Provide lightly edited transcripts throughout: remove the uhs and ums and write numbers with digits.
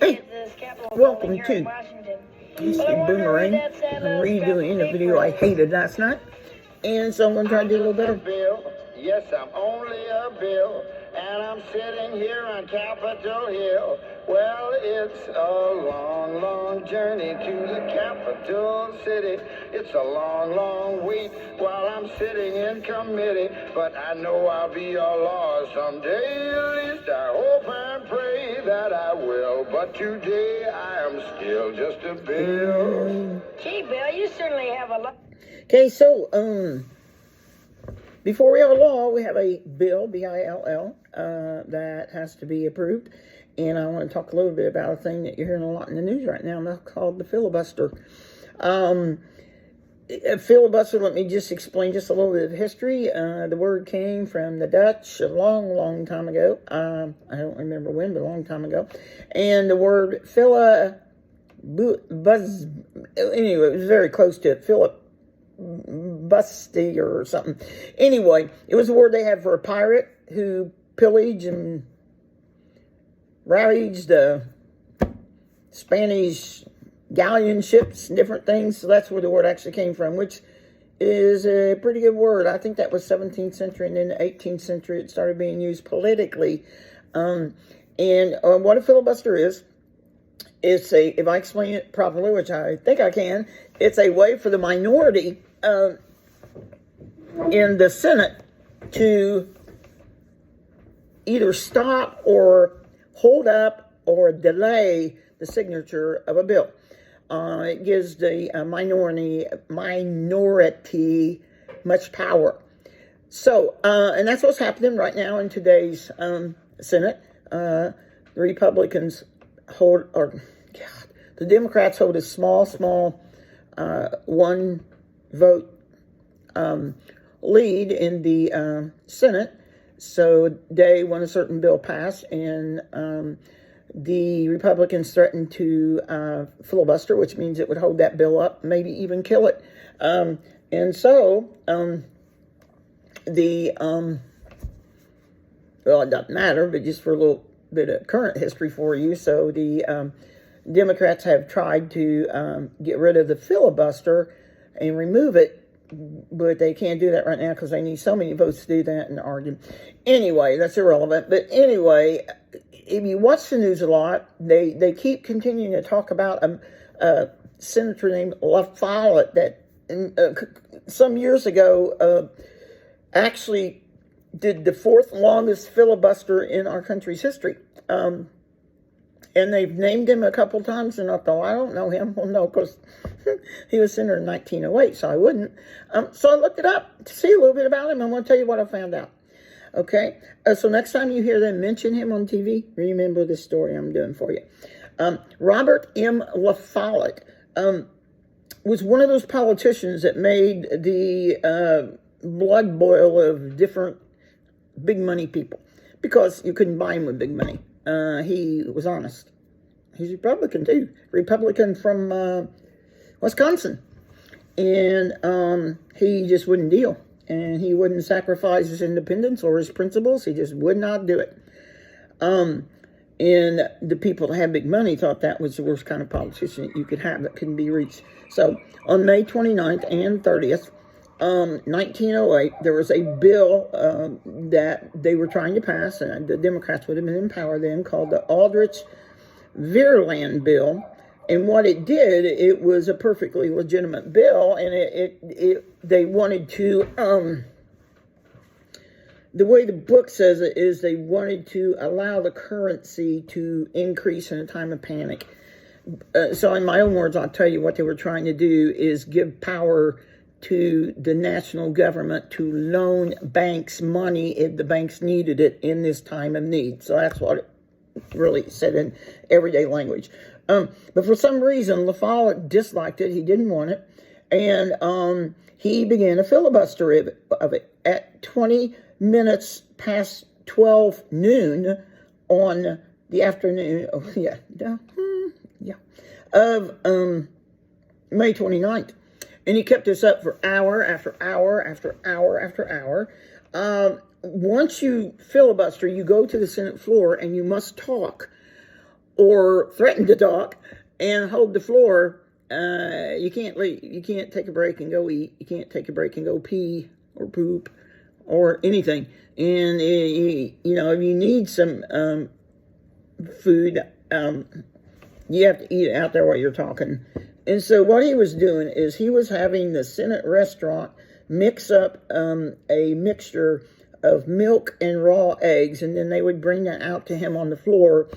Hey, welcome to Mr. Boomerang. I'm redoing a video I hated last night, and so I'm going to try to do a little better. Yes, I'm only a bill, and I'm sitting here on Capitol Hill. Well, it's a long, long journey to the capital city. It's a long, long wait while I'm sitting in committee, but I know I'll be a law someday. At least I hope and pray that I will, but today I am still just a bill. Gee, Bill, you certainly have a lot. Okay, so, before we have a law, we have a bill, B-I-L-L, that has to be approved. And I want to talk a little bit about a thing that you're hearing a lot in the news right now, and that's called the filibuster. A filibuster, let me just explain just a little bit of history. The word came from the Dutch a long, long time ago. I don't remember when, but a long time ago. And the word anyway, it was very close to it, Filibuster or something. Anyway, it was a word they had for a pirate who pillaged and ravaged Spanish galleon ships and different things. So that's where the word actually came from, which is a pretty good word. I think that was 17th century, and in the 18th century it started being used politically. And what a filibuster is, it's if I explain it properly, which I think I can, it's a way for the minority in the Senate to either stop or hold up or delay the signature of a bill. It gives the minority much power. So, and that's what's happening right now in today's Senate. The Republicans the Democrats hold a small one vote lead in the Senate. So they want a certain bill passed, and the Republicans threatened to filibuster, which means it would hold that bill up, maybe even kill it. And so well, it doesn't matter, but just for a little bit of current history for you. So the Democrats have tried to get rid of the filibuster and remove it, but they can't do that right now because they need so many votes to do that and argue. Anyway, that's irrelevant. But anyway, if you watch the news a lot, they keep continuing to talk about a senator named LaFollette that some years ago actually did the fourth longest filibuster in our country's history. And they've named him a couple times, and I thought, I don't know him. Well, no, because he was senator in 1908, so I wouldn't. So I looked it up to see a little bit about him. I'm going to tell you what I found out. Okay? So next time you hear them mention him on TV, remember this story I'm doing for you. Robert M Lafollette was one of those politicians that made the blood boil of different big money people, because you couldn't buy him with big money. He was honest. He's Republican too. Republican from Wisconsin. And he just wouldn't deal. And he wouldn't sacrifice his independence or his principles. He just would not do it. And the people that had big money thought that was the worst kind of politician you could have that couldn't be reached. So on May 29th and 30th, 1908, there was a bill that they were trying to pass, and the Democrats would have been in power then, called the Aldrich-Vreeland bill. And what it did, it was a perfectly legitimate bill, and they wanted to, the way the book says it is, they wanted to allow the currency to increase in a time of panic. So in my own words, I'll tell you what they were trying to do is give power to the national government to loan banks money if the banks needed it in this time of need. So that's what it really said in everyday language. But for some reason, LaFollette disliked it. He didn't want it. And he began a filibuster of it at 20 minutes past 12 noon on the afternoon of May 29th. And he kept this up for hour after hour after hour after hour. Once you filibuster, you go to the Senate floor and you must talk or threaten to talk and hold the floor, you can't leave. You can't take a break and go eat. You can't take a break and go pee or poop or anything. And if you need some food, you have to eat it out there while you're talking. And so what he was doing is he was having the Senate restaurant mix up a mixture of milk and raw eggs, and then they would bring that out to him on the floor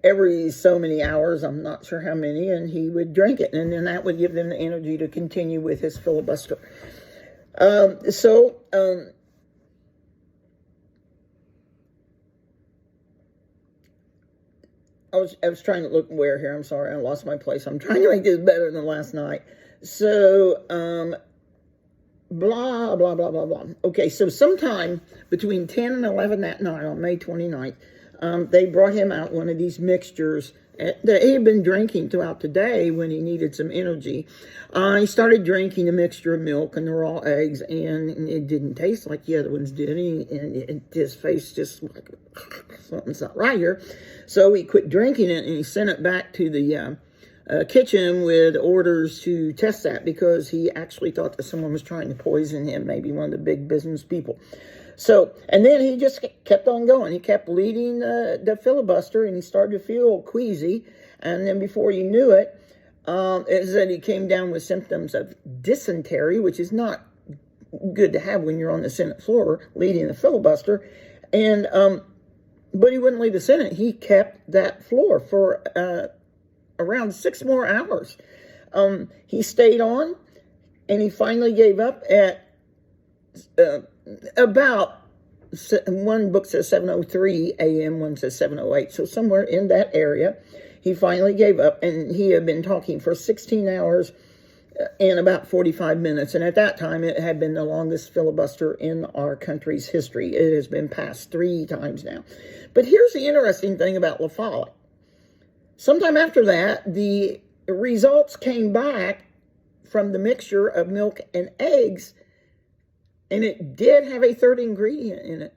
every so many hours, I'm not sure how many, and he would drink it, and then that would give them the energy to continue with his filibuster. I was trying to look where here. I'm sorry, I lost my place. I'm trying to make this better than last night. So, blah, blah, blah, blah, blah. Okay, so sometime between 10 and 11 that night on May 29th, they brought him out one of these mixtures that he had been drinking throughout the day when he needed some energy. He started drinking the mixture of milk and the raw eggs, and it didn't taste like the other ones did. And his face just like, something's not right here. So he quit drinking it, and he sent it back to the kitchen with orders to test that, because he actually thought that someone was trying to poison him, maybe one of the big business people. So, and then he just kept on going. He kept leading the filibuster, and he started to feel queasy. And then before you knew it, it said he came down with symptoms of dysentery, which is not good to have when you're on the Senate floor leading the filibuster. And but he wouldn't leave the Senate. He kept that floor for around 6 more hours. He stayed on, and he finally gave up at about, one book says 7:03 a.m., one says 7:08, so somewhere in that area. He finally gave up, and he had been talking for 16 hours and about 45 minutes, and at that time it had been the longest filibuster in our country's history. It has been passed 3 times now. But here's the interesting thing about LaFollette. Sometime after that, the results came back from the mixture of milk and eggs, and it did have a third ingredient in it,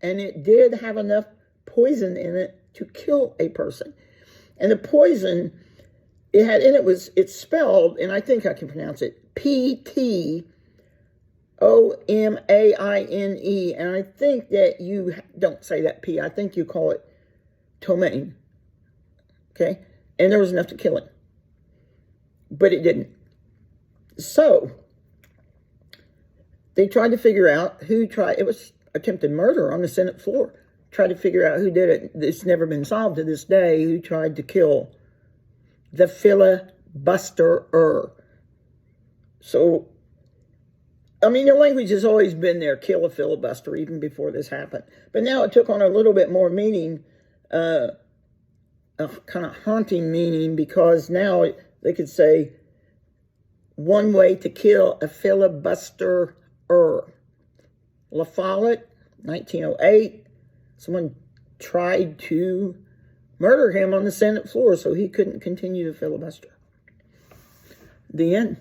and it did have enough poison in it to kill a person. And the poison it had in it it's spelled, and I think I can pronounce it, Ptomaine, and I think that you don't say that P. I think you call it ptomaine. Okay? And there was enough to kill him. But it didn't. So, they tried to figure out it was attempted murder on the Senate floor. Tried to figure out who did it. It's never been solved to this day, who tried to kill the filibusterer. So, I mean, the language has always been there, kill a filibuster, even before this happened. But now it took on a little bit more meaning, a kind of haunting meaning, because now they could say, one way to kill a filibusterer. LaFollette, 1908, someone tried to murder him on the Senate floor so he couldn't continue to filibuster. The end.